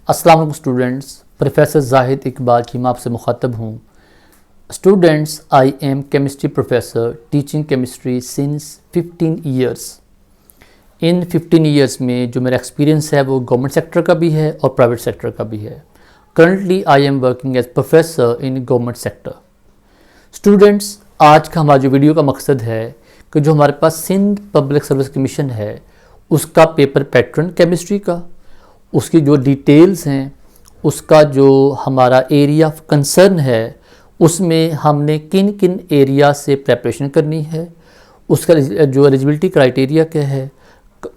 अस्सलाम वालेकुम students, professor Zahid Iqbal की मैं आपसे मुखातब हूँ। Students, I am chemistry professor teaching chemistry since 15 years. In 15 years में जो मेरा एक्सपीरियंस है वो गवर्नमेंट सेक्टर का भी है और प्राइवेट सेक्टर का भी है। Currently I am working as professor in government sector. Students, आज का हमारा जो वीडियो का मकसद है कि जो हमारे पास सिंध पब्लिक सर्विस कमीशन है उसका पेपर पैटर्न केमिस्ट्री का, उसकी जो डिटेल्स हैं, उसका जो हमारा एरिया ऑफ कंसर्न है, उसमें हमने किन किन एरिया से प्रेपरेशन करनी है, उसका जो एलिजिबिलिटी क्राइटेरिया क्या है,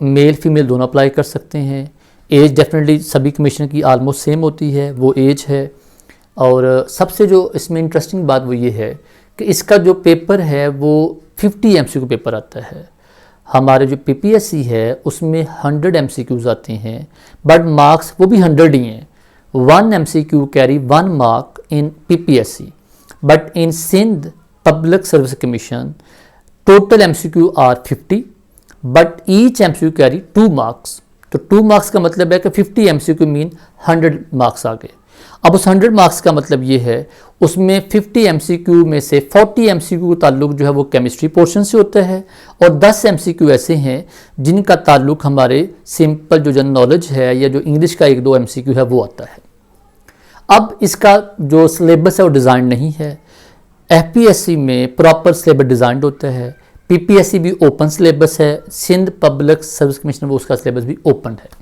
मेल फीमेल दोनों अप्लाई कर सकते हैं। एज डेफिनेटली सभी कमीशन की आलमोस्ट सेम होती है, वो एज है। और सबसे जो इसमें इंटरेस्टिंग बात वो ये है कि इसका जो पेपर है वो 50 MCQ पेपर आता है। हमारे जो PPSC है उसमें 100 MCQs आते हैं, बट मार्क्स वो भी 100 ही हैं। 1 MCQ carry 1 mark in PPSC, but in Sindh public service commission total MCQ are 50, but each MCQ carry 2 marks. तो 2 मार्क्स का मतलब है कि 50 MCQ मीन 100 मार्क्स आ गए। अब उस 100 मार्क्स का मतलब ये है उसमें 50 MCQ में से 40 MCQ का ताल्लुक जो है वो केमिस्ट्री पोर्शन से होता है और 10 MCQ ऐसे हैं जिनका ताल्लुक हमारे सिंपल जो जनरल नॉलेज है या जो इंग्लिश का 1-2 MCQ है वो आता है। अब इसका जो सिलेबस है वो डिज़ाइन नहीं है। FPSC में प्रॉपर सिलेबस डिज़ाइंड होता है, PPSC भी ओपन सिलेबस है, सिंध पब्लिक सर्विस कमीशन वो उसका सिलेबस भी ओपन है।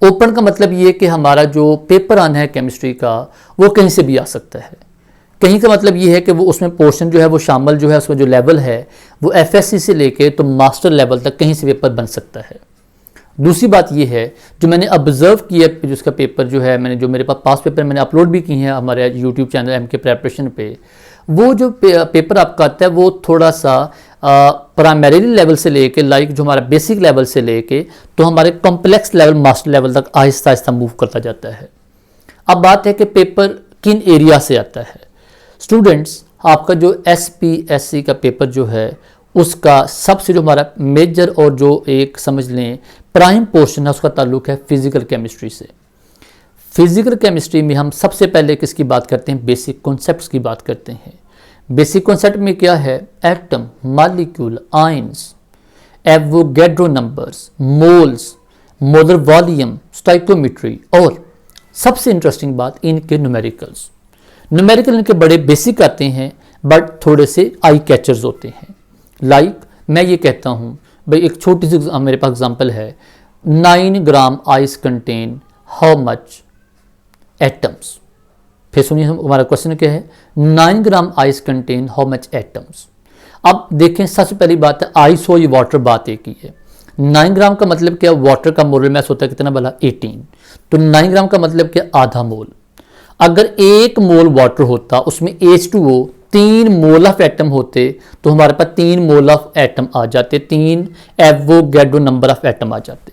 ओपन का मतलब ये कि हमारा जो पेपर आना है केमिस्ट्री का वो कहीं से भी आ सकता है। कहीं का मतलब ये है कि वो उसमें पोर्शन जो है वो शामिल जो है उसमें जो लेवल है वो FSC से लेके तो मास्टर लेवल तक कहीं से पेपर बन सकता है। दूसरी बात ये है जो मैंने ऑब्जर्व किया कि उसका पेपर जो है मैंने जो मेरे पास पास पेपर मैंने अपलोड भी किए हैं हमारे यूट्यूब चैनल MK प्रेपरेशन पे, वो जो पेपर आपका आता है वो थोड़ा सा प्राइमरी लेवल से लेके लाइक जो हमारा बेसिक लेवल से लेके तो हमारे कॉम्प्लेक्स लेवल मास्टर लेवल तक आहिस्ता आहिस्ता मूव करता जाता है। अब बात है कि पेपर किन एरिया से आता है। स्टूडेंट्स, आपका जो SPSC का पेपर जो है उसका सबसे जो हमारा मेजर और जो एक समझ लें प्राइम पोर्शन है उसका ताल्लुक है फिजिकल केमिस्ट्री से। फिजिकल केमिस्ट्री में हम सबसे पहले किसकी बात करते हैं, बेसिक कॉन्सेप्ट्स की बात करते हैं। बेसिक कॉन्सेप्ट में क्या है, atom, molecule, ions, Avogadro numbers, moles, molar volume, stoichiometry और सबसे इंटरेस्टिंग बात इनके न्यूमेरिकल्स। न्यूमेरिकल इनके बड़े बेसिक आते हैं बट थोड़े से आई कैचर्स होते हैं। लाइक मैं ये कहता हूँ भाई, एक छोटी सी मेरे पास एग्जांपल है, 9 gram ice contain how much atoms. फिर सुनिए हमारा क्वेश्चन क्या है, 9 gram ice contain how much atoms. अब देखें सबसे पहली बात है आइस हो या वाटर, बात एक ही है। 9 ग्राम का मतलब क्या, वाटर का मोलर मास होता है कितना भला 18, तो 9 ग्राम का मतलब क्या, आधा मोल। अगर 1 मोल वाटर होता उसमें H2O 3 मोल ऑफ एटम होते तो हमारे पास 3 मोल ऑफ एटम आ जाते, 3 एवोगैड्रो नंबर ऑफ एटम आ जाते।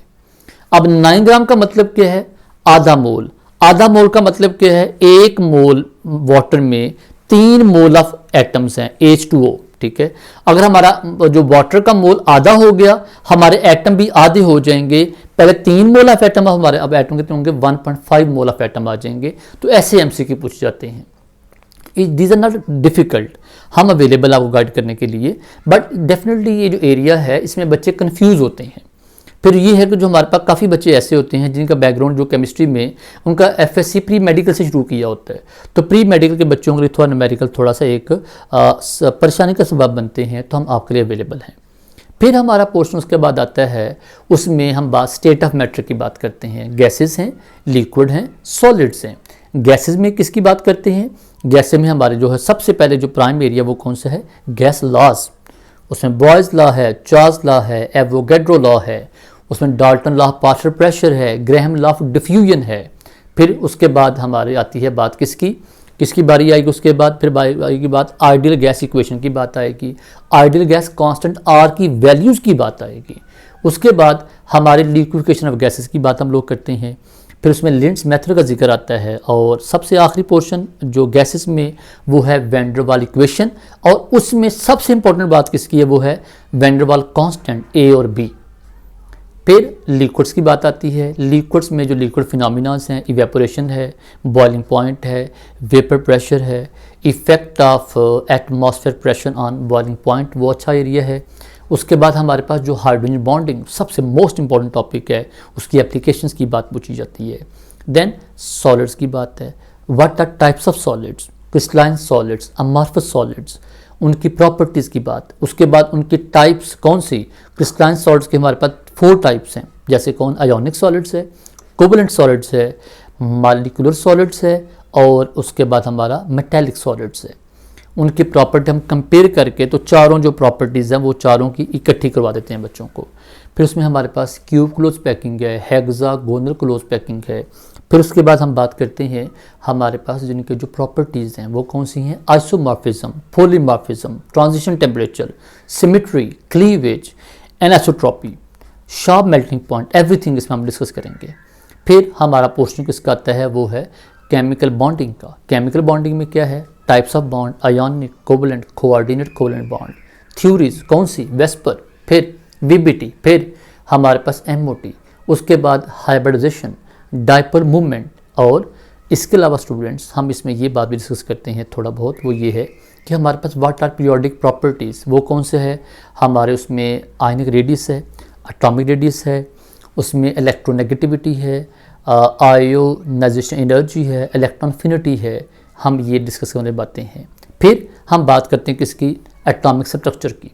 अब 9 ग्राम का मतलब क्या है, आधा मोल। आधा मोल का मतलब क्या है, 1 मोल वाटर में 3 मोल ऑफ एटम्स हैं H2O, ठीक है। अगर हमारा जो वाटर का मोल आधा हो गया हमारे एटम भी आधे हो जाएंगे। पहले 3 मोल ऑफ एटम, हमारे अब एटम कितने होंगे, 1.5 मोल ऑफ एटम आ जाएंगे। तो ऐसे MCQ पूछ जाते हैं। दीज आर नॉट डिफिकल्ट, हम अवेलेबल आपको गाइड करने के लिए, बट डेफिनेटली ये जो एरिया है इसमें बच्चे कंफ्यूज होते हैं। फिर ये है कि जो हमारे पास काफ़ी बच्चे ऐसे होते हैं जिनका बैकग्राउंड जो केमिस्ट्री में उनका FSC प्री मेडिकल से शुरू किया होता है, तो प्री मेडिकल के बच्चों के लिए थोड़ा न्यूमेरिकल थोड़ा सा एक परेशानी का सबब बनते हैं, तो हम आपके लिए अवेलेबल हैं। फिर हमारा पोर्शन उसके बाद आता है, उसमें हम बात स्टेट ऑफ मैटर की बात करते हैं। गैसेस हैं, लिक्विड हैं, सॉलिड्स हैं। गैसेस में किसकी बात करते हैं, गैसेस में हमारे जो है सबसे पहले जो प्राइम एरिया वो कौन सा है, गैस लॉज। उसमें बॉयज़ लॉ है, चार्ल्स लॉ है, एवोगैड्रो लॉ है, उसमें Dalton law of partial pressure है, ग्राहम लॉ ऑफ डिफ्यूजन है। फिर उसके बाद हमारी आती है बात किसकी बारी आएगी, उसके बाद फिर आएगी बात आइडियल गैस इक्वेशन की बात आएगी, आइडियल गैस कांस्टेंट R की वैल्यूज़ की बात आएगी। उसके बाद हमारे लिक्विफिकेशन ऑफ गैसेस की बात हम लोग करते हैं। फिर उसमें लिंड्स मेथड का जिक्र आता है और सबसे आखिरी पोर्शन जो गैसेस में वो है वैन डर वाल इक्वेशन, और उसमें सबसे इंपॉर्टेंट बात किसकी है, वो है वैन डर वाल कांस्टेंट A और B। फिर लिक्विड्स की बात आती है। लिक्विड्स में जो लिक्विड फिनोमिनास हैं, इवेपोरेशन है, बॉइलिंग पॉइंट है, वेपर प्रेशर है, effect of atmosphere pressure on boiling point, वो अच्छा एरिया है। उसके बाद हमारे पास जो हाइड्रोजन बॉन्डिंग सबसे मोस्ट इंपॉर्टेंट टॉपिक है, उसकी एप्लीकेशंस की बात पूछी जाती है। देन सॉलिड्स की बात है, what are types of solids, crystalline solids, amorphous solids, उनकी प्रॉपर्टीज़ की बात। उसके बाद उनकी टाइप्स कौन सी, क्रिस्टलाइन सॉलिड्स के हमारे पास 4 टाइप्स हैं, जैसे कौन, आयोनिक सॉलिड्स है, कोवलेंट सॉलिड्स है, मॉलिक्यूलर सॉलिड्स है, और उसके बाद हमारा मेटेलिक सॉलिड्स है। उनकी प्रॉपर्टी हम कंपेयर करके तो चारों जो प्रॉपर्टीज़ हैं वो चारों की इकट्ठी करवा देते हैं बच्चों को। फिर उसमें हमारे पास क्यूब क्लोज पैकिंग है, हेक्सागोनल क्लोज पैकिंग है। फिर उसके बाद हम बात करते हैं हमारे पास जिनके जो प्रॉपर्टीज़ हैं वो कौन सी हैं, isomorphism, polymorphism, transition temperature, symmetry, cleavage, anisotropy, sharp melting point, everything इसमें हम डिस्कस करेंगे। फिर हमारा पोर्शन किसका आता है, वो है केमिकल बॉन्डिंग का। केमिकल बॉन्डिंग में क्या है, types of bond, ionic, covalent, coordinate covalent bond, theories कौन सी, वेस्पर, फिर वीबीटी, फिर हमारे पास एमओटी, उसके बाद हाइब्रिडाइजेशन, डायपोल मूवमेंट। और इसके अलावा स्टूडेंट्स हम इसमें ये बात भी डिस्कस करते हैं थोड़ा बहुत, वो ये है कि हमारे पास व्हाट आर पीरियोडिक प्रॉपर्टीज़, वो कौन से है हमारे, उसमें आयनिक रेडियस है, एटॉमिक रेडियस है, उसमें इलेक्ट्रोनेगेटिविटी है, आयोनाइजेशन एनर्जी है, इलेक्ट्रॉन एफिनिटी है, हम ये डिस्कस करने बातें हैं। फिर हम बात करते हैं किसकी, एटॉमिक स्ट्रक्चर की।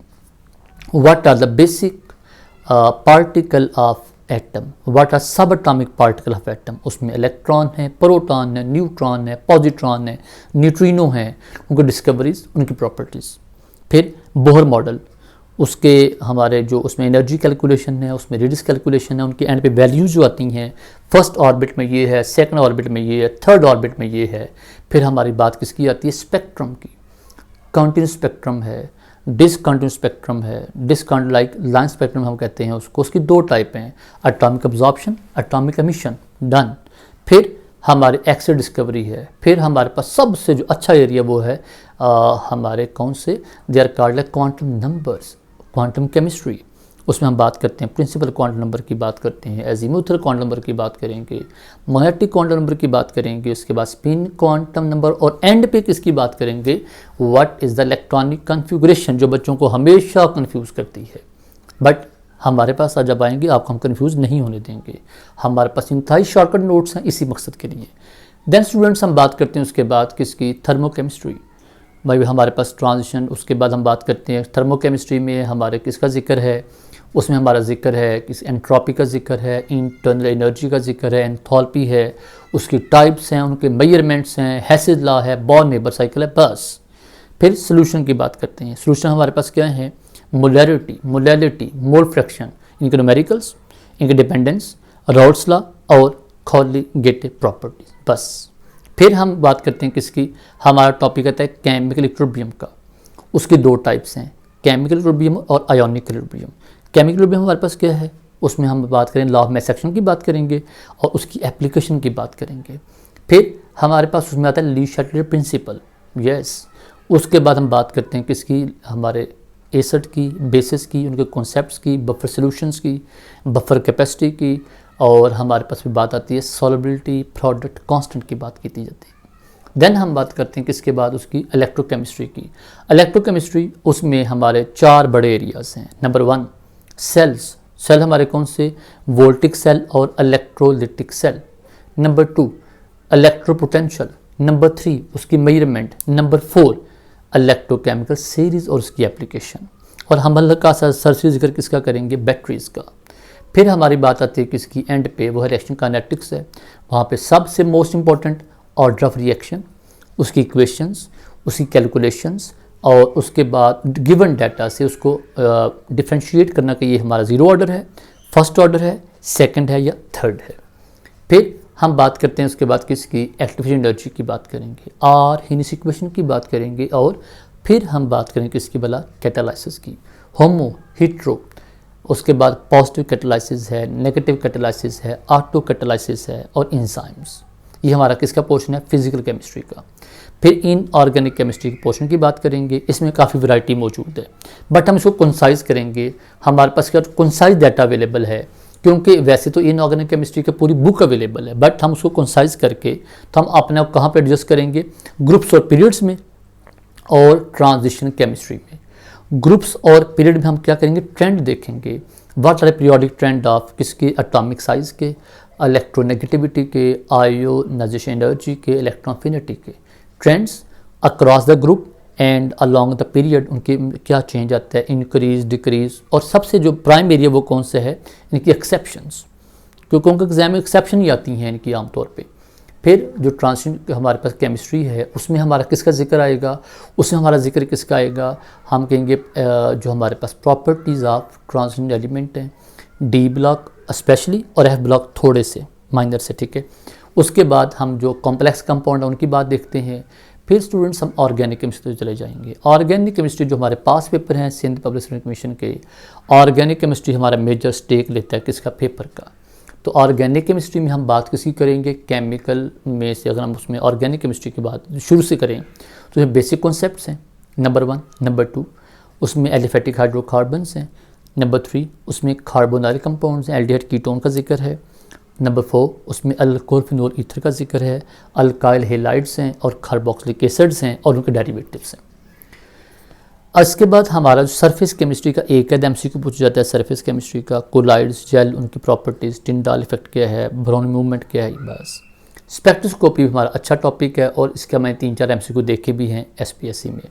What are the basic particle of atom, what are subatomic particle of atom, उसमें इलेक्ट्रॉन है, प्रोटॉन है, न्यूट्रॉन है, पॉजिट्रॉन है, न्यूट्रिनो है, उनकी डिस्कवरीज, उनकी प्रॉपर्टीज़। फिर बोहर मॉडल, उसके हमारे जो उसमें एनर्जी कैलकुलेशन है, उसमें रेडियस कैलकुलेशन है, उनके एंड पे वैल्यूज जो आती हैं, फर्स्ट ऑर्बिट में ये है, सेकंड ऑर्बिट में ये है, थर्ड ऑर्बिट में ये है। फिर हमारी बात किसकी आती है, स्पेक्ट्रम की। कंटिन्यूस स्पेक्ट्रम है, डिसकंटिन्यूस स्पेक्ट्रम है, डिसकंटिन्यूस लाइक लाइन स्पेक्ट्रम हम कहते हैं उसको। उसकी 2 टाइप हैं, atomic absorption, atomic emission, done. फिर हमारे एक्स रे डिस्कवरी है। फिर हमारे पास सबसे जो अच्छा एरिया वो है हमारे कौन से, they are called like quantum numbers, quantum chemistry. उसमें हम बात करते हैं प्रिंसिपल क्वांटम नंबर की बात करते हैं, एजीमुथल क्वांटम नंबर की बात करेंगे, मैग्नेटिक क्वांटम नंबर की बात करेंगे, उसके बाद स्पिन क्वांटम नंबर, और एंड पे किसकी बात करेंगे, what is the electronic configuration, जो बच्चों को हमेशा कंफ्यूज करती है। बट हमारे पास आज जब आएंगे आपको हम कंफ्यूज नहीं होने देंगे, हमारे पास इंतहाई शॉर्टकट नोट्स हैं इसी मकसद के लिए। देन स्टूडेंट्स हम बात करते हैं उसके बाद किसकी, थर्मोकेमिस्ट्री। भाई हमारे पास ट्रांजिशन, उसके बाद हम बात करते हैं थर्मोकेमिस्ट्री में हमारे किसका जिक्र है, उसमें हमारा जिक्र है किस एंट्रोपी का जिक्र है, इंटरनल एनर्जी का जिक्र है, एंथैल्पी है, उसकी टाइप्स हैं, उनके मेजरमेंट्स हैं, हेसिस लॉ है, बॉर्न-नेबर साइकिल है, बस। फिर सोल्यूशन की बात करते हैं। सोल्यूशन हमारे पास क्या है, मोलैरिटी, मोलैलिटी, मोल फ्रैक्शन, इनके न्यूमेरिकल्स, इनके डिपेंडेंस, राउल्ट्स लॉ और कोलिगेटिव प्रॉपर्टीज, बस। फिर हम बात करते हैं किसकी, हमारा टॉपिक आता है केमिकल इक्विलिब्रियम का। उसकी 2 टाइप्स हैं, केमिकल इक्विलिब्रियम और आयोनिक इक्विलिब्रियम। केमिकल इक्विलिब्रियम हमारे पास क्या है, उसमें हम बात करें लॉ ऑफ मैस एक्शन की बात करेंगे और उसकी एप्लीकेशन की बात करेंगे। फिर हमारे पास उसमें आता है ली शटलर प्रिंसिपल, यस। उसके बाद हम बात करते हैं किसकी, हमारे एसिड की, बेसिस की, उनके कॉन्सेप्ट्स की, बफर सॉल्यूशंस की, बफर कैपेसिटी की, और हमारे पास भी बात आती है सॉल्युबिलिटी, प्रोडक्ट कांस्टेंट की बात की जाती है। देन हम बात करते हैं किसके बाद, उसकी इलेक्ट्रोकेमिस्ट्री की। इलेक्ट्रोकेमिस्ट्री उसमें हमारे 4 बड़े एरियाज हैं। नंबर 1 सेल्स, सेल हमारे कौन से, वोल्टिक सेल और electrolytic cell. Number 2 electropotential. Number 3 उसकी मेजरमेंट। नंबर 4 इलेक्ट्रोकेमिकल सीरीज और उसकी एप्लीकेशन। और हम हल्का सा सरसरी जिक्र किसका करेंगे, बैटरीज का। फिर हमारी बात आती है किसकी, एंड पे, वो है रिएक्शन काइनेटिक्स है। वहाँ पे सबसे most important order of reaction, उसकी इक्वेशंस, उसकी कैलकुलेशंस, और उसके बाद गिवन डाटा से उसको डिफ्रेंशिएट करना कि ये हमारा 0 ऑर्डर है, फर्स्ट ऑर्डर है, सेकंड है या थर्ड है। फिर हम बात करते हैं उसके बाद किसकी, एक्टिव एनर्जी की बात करेंगे, और हिनिस इक्वेशन की बात करेंगे, और फिर हम बात करेंगे किसकी भला, कैटालाइसिस की, होमो, हिट्रो। उसके बाद पॉजिटिव कैटालाइसिस है, नेगेटिव कैटालाइसिस है, ऑटो कैटालाइसिस है, और इंजाइम्स। ये हमारा किसका पोर्शन है, फिजिकल केमिस्ट्री का। फिर इन ऑर्गेनिक केमिस्ट्री के पोर्शन की बात करेंगे, इसमें काफ़ी वैरायटी मौजूद है, बट हम इसको कंसाइज करेंगे। हमारे पास क्या कंसाइज डाटा अवेलेबल है, क्योंकि वैसे तो इनऑर्गेनिक केमिस्ट्री की पूरी बुक अवेलेबल है, बट हम उसको कंसाइज करके तो हम अपने आप कहाँ पे एडजस्ट करेंगे, ग्रुप्स और पीरियड्स में और ट्रांजिशन केमिस्ट्री में। ग्रुप्स और पीरियड में हम क्या करेंगे, ट्रेंड देखेंगे, what are periodic trend of किसके, एटॉमिक साइज के, इलेक्ट्रोनेगेटिविटी के, आयोनाइजेशन एनर्जी के, इलेक्ट्रोफिनिटी के trends across the group and along the period, उनके क्या चेंज आता है, इंक्रीज डिक्रीज, और सबसे जो प्राइम एरिया वो कौन सा है, इनकी एक्सेप्शंस, क्योंकि उनके एग्जाम में एक्सेप्शन ही आती हैं इनकी आमतौर पे। फिर जो ट्रांजिशन हमारे पास केमिस्ट्री है उसमें हमारा किसका जिक्र आएगा, उसमें हमारा जिक्र किसका आएगा, हम कहेंगे जो हमारे पास प्रॉपर्टीज़ ऑफ ट्रांजिशन एलिमेंट हैं, डी ब्लॉक स्पेशली और एफ ब्लॉक थोड़े से माइनर से, ठीक है। उसके बाद हम जो कॉम्प्लेक्स कंपाउंड है उनकी बात देखते हैं। फिर स्टूडेंट्स हम ऑर्गेनिक केमिस्ट्री चले जाएंगे। ऑर्गेनिक केमिस्ट्री जो हमारे पास पेपर हैं सिंध पब्लिक सर्विस कमीशन के, ऑर्गेनिक केमिस्ट्री हमारा मेजर स्टेक लेता है किसका, पेपर का। तो ऑर्गेनिक केमिस्ट्री में हम बात किसी करेंगे, केमिकल में से अगर हम उसमें ऑर्गेनिक केमिस्ट्री की बात शुरू से करें तो ये बेसिक कॉन्सेप्ट्स हैं, नंबर 1। नंबर 2 उसमें एलिफेटिक हाइड्रोकार्बन्स हैं। नंबर 3 उसमें कार्बोनाइल कंपाउंड्स हैं, एल्डिहाइड कीटोन का जिक्र है। नंबर 4 उसमें अल्कोहल फिनोल ईथर का जिक्र है, अल्काइल हेलाइड्स हैं और कार्बोक्सिलिक एसिड्स हैं और उनके डेरिवेटिव्स हैं। इसके बाद हमारा जो सरफेस केमिस्ट्री का एक एमसीक्यू पूछा जाता है, सरफेस केमिस्ट्री का कोलाइड्स, जेल, उनकी प्रॉपर्टीज़, टिंडाल इफेक्ट क्या है, ब्राउन मूवमेंट क्या है, बस। स्पेक्ट्रोस्कोपी हमारा अच्छा टॉपिक है और इसका मैंने 3-4 एमसीक्यू देखे भी हैं एसपीएससी में।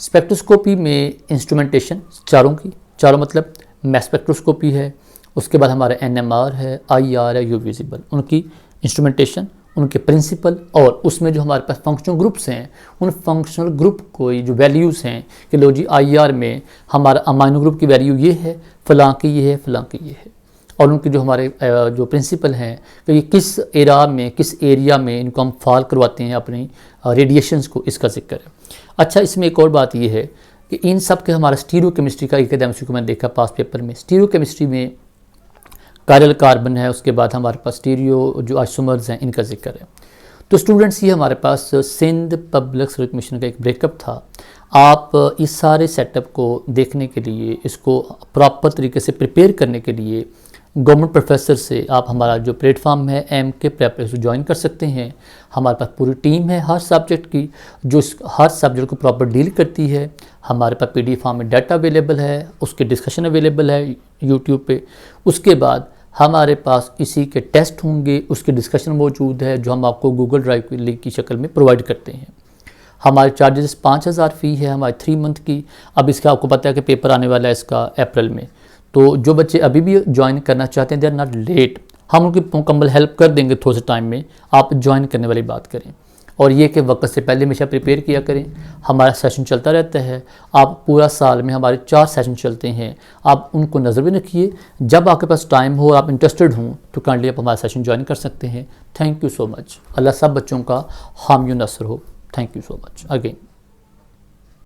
स्पेक्ट्रोस्कोपी में इंस्ट्रूमेंटेशन चारों मतलब मैस स्पेक्ट्रोस्कोपी है, उसके बाद हमारा एनएमआर है, आईआर है, यूवी विजिबल, उनकी इंस्ट्रूमेंटेशन, उनके प्रिंसिपल, और उसमें जो हमारे पास फंक्शनल ग्रुप्स हैं उन फंक्शनल ग्रुप को जो वैल्यूज़ हैं कि लो जी आईआर में हमारा अमाइनो ग्रुप की वैल्यू ये है, फलां की ये है, फलां की ये है, और उनके जो हमारे जो प्रिंसिपल हैं कि ये किस एरा में किस एरिया में इनको हम फॉल करवाते हैं अपनी रेडिएशंस को, इसका जिक्र है। अच्छा, इसमें एक और बात ये है कि इन सब के हमारा स्टीरियो केमिस्ट्री का एक एमसीक्यू को मैंने देखा पास पेपर में। स्टीरियो केमिस्ट्री में कायरल कार्बन है, उसके बाद हमारे पास स्टीरियो जो आइसोमर्स हैं इनका जिक्र है। तो स्टूडेंट्स ये हमारे पास सिंध पब्लिक सर्विस कमीशन का एक ब्रेकअप था। आप इस सारे सेटअप को देखने के लिए, इसको प्रॉपर तरीके से प्रिपेयर करने के लिए गवर्नमेंट प्रोफेसर से आप हमारा जो प्लेटफॉर्म है MK प्रेप ज्वाइन कर सकते हैं। हमारे पास पूरी टीम है हर सब्जेक्ट की जो हर सब्जेक्ट को प्रॉपर डील करती है। हमारे पास PDF फॉर्म में डाटा अवेलेबल है, उसके डिस्कशन अवेलेबल है यूट्यूब पे। उसके बाद हमारे पास इसी के टेस्ट होंगे, उसके डिस्कशन मौजूद है जो हम आपको गूगल ड्राइव की लिंक की शक्ल में प्रोवाइड करते हैं। हमारे चार्जेस 5000 फ़ी है हमारी 3 मंथ की। अब इसका आपको पता है कि पेपर आने वाला है इसका अप्रैल में, तो जो बच्चे अभी भी ज्वाइन करना चाहते हैं दे आर नॉट लेट, हम उनकी मुकम्मल हेल्प कर देंगे थोड़े से टाइम में। आप ज्वाइन करने वाली बात करें और ये कि वक्त से पहले हमेशा प्रिपेयर किया करें। हमारा सेशन चलता रहता है, आप पूरा साल में हमारे 4 सेशन चलते हैं, आप उनको नज़र में रखिए। जब आपके पास टाइम हो, आप इंटरेस्टेड हों तो काइंडली आप हमारा सेशन ज्वाइन कर सकते हैं। Thank you so much. अल्लाह सब बच्चों का हामी नसर हो। Thank you so much again.